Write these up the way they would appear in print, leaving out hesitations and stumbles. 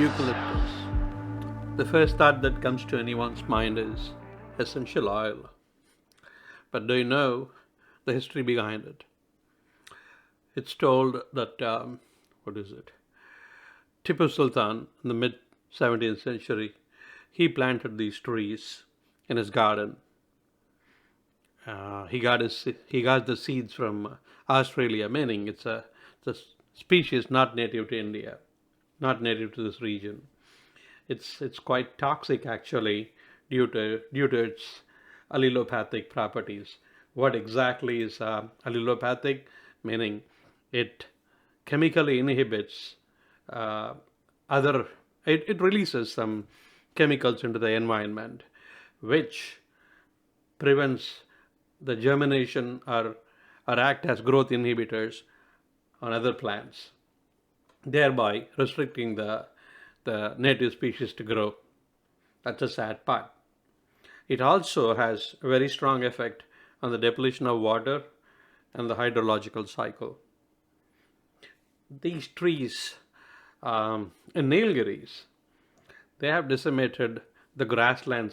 Eucalyptus. The first thought that comes to anyone's mind is essential oil. But do you know the history behind it? It's told that, what is it? Tipu Sultan in the mid 17th century, he planted these trees in his garden. He got the seeds from Australia, meaning it's a species not native to India, not native to this region. It's quite toxic actually due to its allelopathic properties. What exactly is allelopathic? Meaning it chemically inhibits it releases some chemicals into the environment, which prevents the germination or act as growth inhibitors on other plants, thereby restricting the native species to grow. That's a sad part. It also has a very strong effect on the depletion of water and the hydrological cycle. These trees in Nilgiris, they have decimated the grassland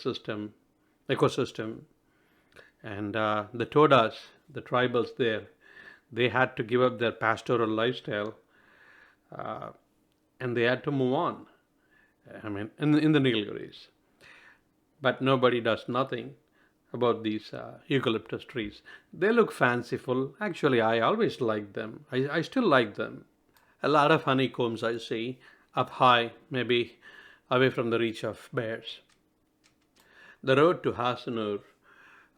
ecosystem, and the Todas, the tribals there, they had to give up their pastoral lifestyle, and they had to move on. I mean, in the Nilgiris, but nobody does nothing about these eucalyptus trees. They look fanciful. Actually, I always liked them. I still like them. A lot of honeycombs I see up high, maybe away from the reach of bears. The road to Hasanur,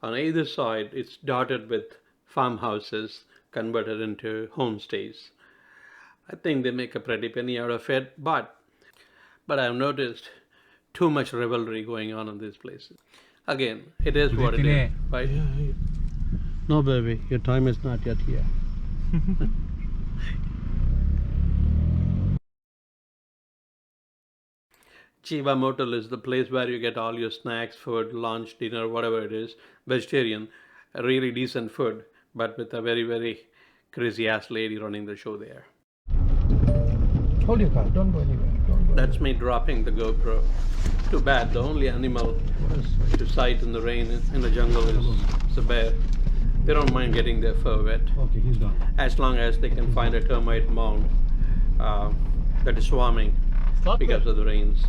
on either side, it's dotted with farmhouses converted into homestays. I think they make a pretty penny out of it, but I've noticed too much revelry going on in these places. Again, it is what it is, right? No, baby, your time is not yet here. Chiva Motel is the place where you get all your snacks, food, lunch, dinner, whatever it is, vegetarian, a really decent food, but with a very, very crazy ass lady running the show there. Hold your car, don't go anywhere. That's me dropping the GoPro. Too bad, the only animal to sight in the rain in the jungle is a bear. They don't mind getting their fur wet. Okay, he's gone. As long as they can find a termite mound that is swarming because of the rains.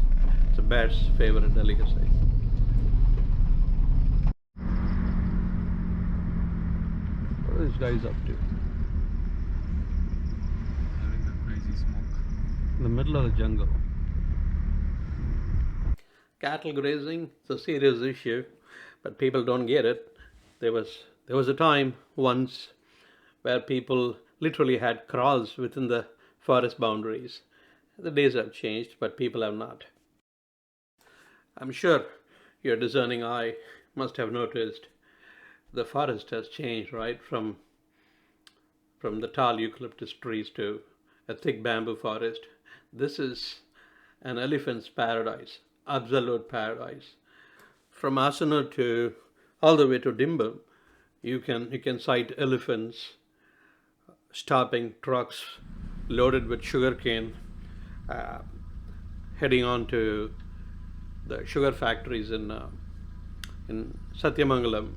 It's a bear's favorite delicacy. What are these guys up to? Having that crazy smoke. In the middle of the jungle. Cattle grazing is a serious issue, but people don't get it. There was a time once where people literally had kraals within the forest boundaries. The days have changed, but people have not. I'm sure your discerning eye must have noticed the forest has changed, right? From the tall eucalyptus trees to a thick bamboo forest. This is an elephant's paradise, absolute paradise. From Asanur to all the way to Dhimbam, you can sight elephants stopping trucks loaded with sugarcane, heading on to the sugar factories in Sathyamangalam,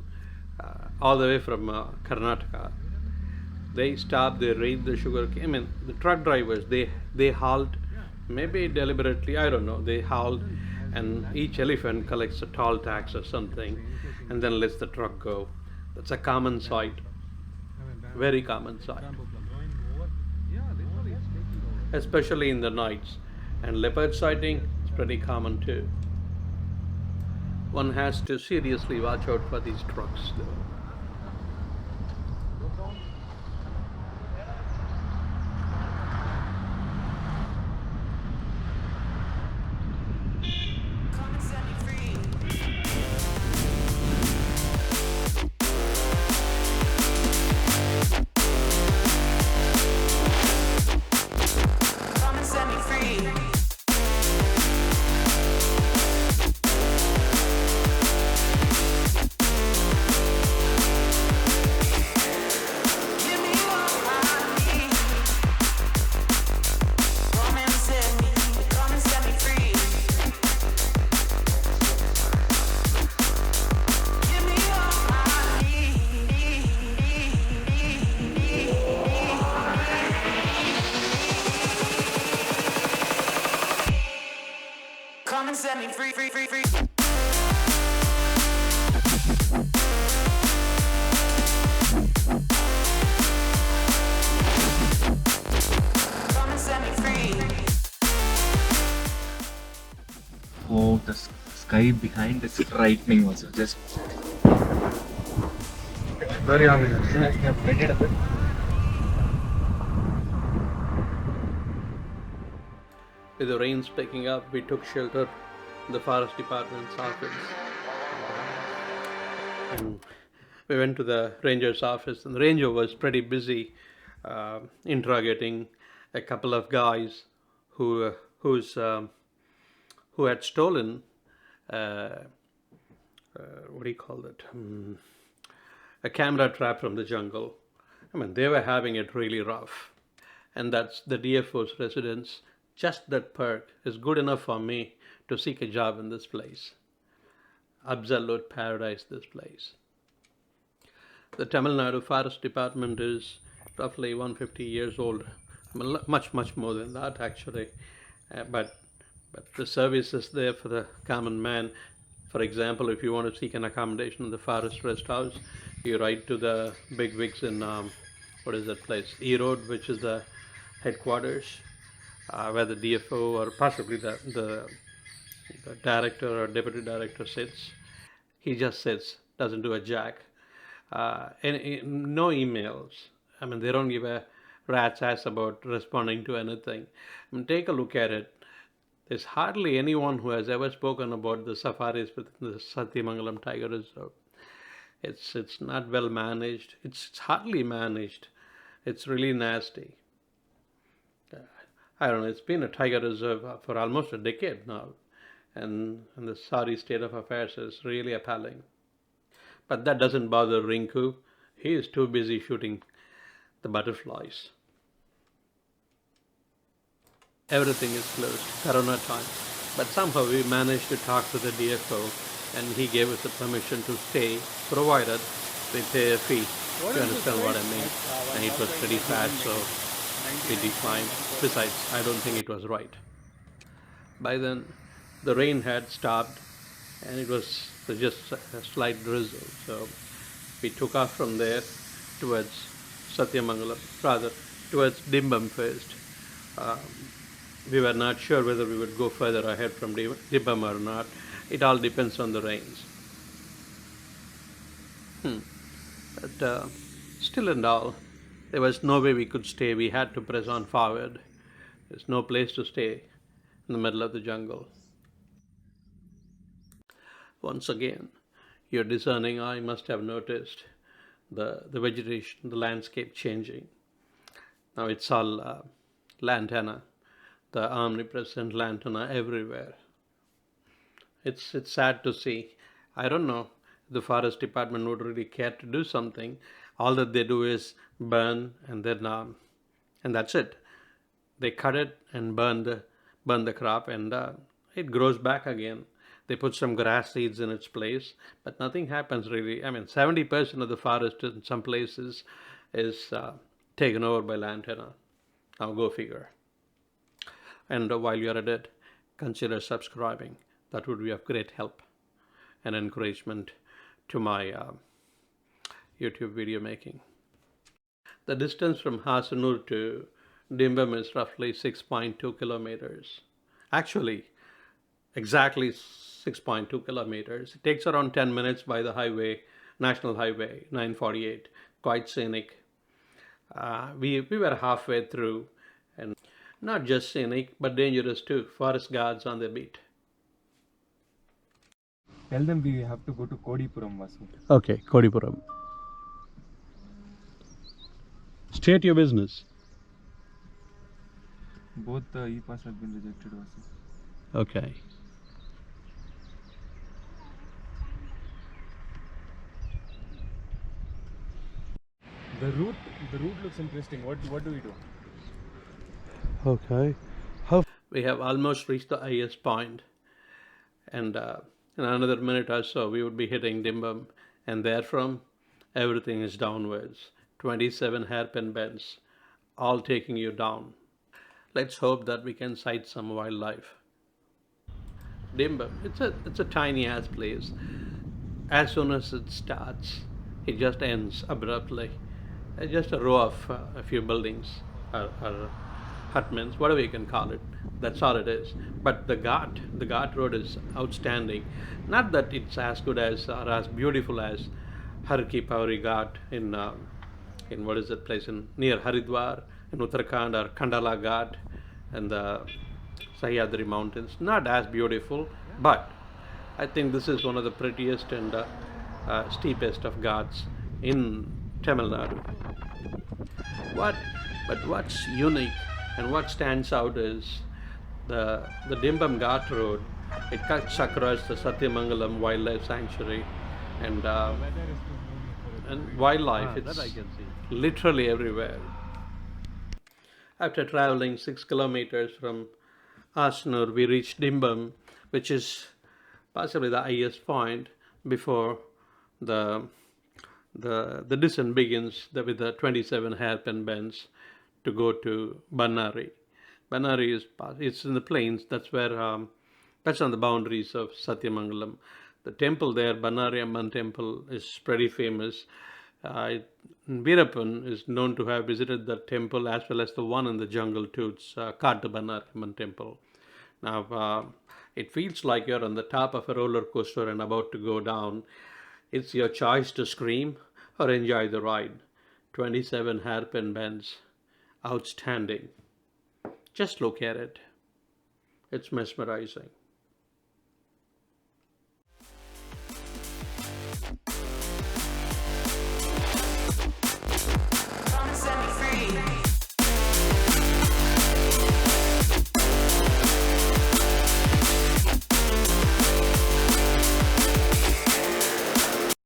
all the way from Karnataka. They stop, they raid the sugar cane. I mean, the truck drivers, they halt, maybe deliberately, I don't know, they halt, and each elephant collects a toll tax or something, and then lets the truck go. That's a common sight, very common sight, especially in the nights. And leopard sighting is pretty common too. One has to seriously watch out for these trucks though. Come and set me free, free, free, free. Come and set me free. Oh, the sky behind is frightening also. Just very ominous. I have waited a bit. With the rains picking up, we took shelter in the forest department's office. And we went to the ranger's office, and the ranger was pretty busy interrogating a couple of guys who had stolen what do you call it? A camera trap from the jungle. I mean, they were having it really rough, and that's the DFO's residence. Just that perk is good enough for me to seek a job in this place. Absolute paradise, this place. The Tamil Nadu Forest Department is roughly 150 years old. I mean, much more than that actually. But the service is there for the common man. For example, if you want to seek an accommodation in the forest rest house, you write to the big wigs in what is that place? E Road, which is the headquarters, where the DFO or possibly the director or deputy director sits. He just sits, doesn't do a jack. No emails. I mean, they don't give a rat's ass about responding to anything. I mean, take a look at it. There's hardly anyone who has ever spoken about the safaris within the Sathyamangalam Tiger Reserve. It's not well managed. It's hardly managed. It's really nasty. I don't know. It's been a tiger reserve for almost a decade now, and the sorry state of affairs is really appalling. But that doesn't bother Rinku. He is too busy shooting the butterflies. Everything is closed, Corona time. But somehow we managed to talk to the DFO, and he gave us the permission to stay, provided we pay a fee. You understand what I mean? And it was pretty fat, so we declined. Besides, I don't think it was right. By then, the rain had stopped, and it was just a slight drizzle. So we took off from there towards Sathyamangalam, rather towards Dhimbam first. We were not sure whether we would go further ahead from Dhimbam or not. It all depends on the rains. But still and all, there was no way we could stay. We had to press on forward. There's no place to stay in the middle of the jungle. Once again, your discerning eye must have noticed the vegetation, the landscape changing. Now it's all lantana, the omnipresent lantana everywhere. It's sad to see. I don't know if the forest department would really care to do something. All that they do is burn, and then and that's it. They cut it and burn the crop, and it grows back again. They put some grass seeds in its place, but nothing happens really. I mean, 70% of the forest in some places is taken over by lantana. Now go figure. And while you're at it, consider subscribing. That would be of great help and encouragement to my YouTube video making. The distance from Hasanur to Dhimbam is roughly 6.2 kilometers. Actually, exactly 6.2 kilometers. It takes around 10 minutes by the highway, National Highway 948. Quite scenic. We were halfway through, and not just scenic, but dangerous too. Forest guards on the beat. Tell them we have to go to Kodipuram, Vasu. Okay, Kodipuram. State your business. Both the e-pass have been rejected, Vasu. Okay. The route looks interesting. What do we do? Okay. We have almost reached the highest point, and in another minute or so we would be hitting Dhimbam, and therefrom everything is downwards. 27 hairpin bends, all taking you down. Let's hope that we can sight some wildlife. Dhimbam. It's a tiny ass place. As soon as it starts, it just ends abruptly. Just a row of a few buildings or hutments, whatever you can call it. That's all it is. But the Ghat road is outstanding. Not that it's as good as or as beautiful as Har Ki Pauri Ghat in what is that place in near Haridwar in Uttarakhand, or Khandala Ghat and the Sahyadri Mountains. Not as beautiful, but I think this is one of the prettiest and steepest of ghats in Tamil Nadu. What, but what's unique and what stands out is the Dhimbam Ghat Road. It cuts across the Sathyamangalam Wildlife Sanctuary, and wildlife. It's literally everywhere. After traveling 6 kilometers from Asnur, we reached Dhimbam, which is possibly the highest point before the the descent begins with the 27 hairpin bends to go to Bannari. Bannari is it's in the plains. That's on the boundaries of Sathyamangalam. The temple there, Bannari Amman temple, is pretty famous. Veerappan is known to have visited the temple as well as the one in the jungle too. It's Kata Bannari Amman temple. Now, it feels like you're on the top of a roller coaster and about to go down. It's your choice to scream or enjoy the ride. 27 hairpin bends. Outstanding. Just look at it. It's mesmerizing.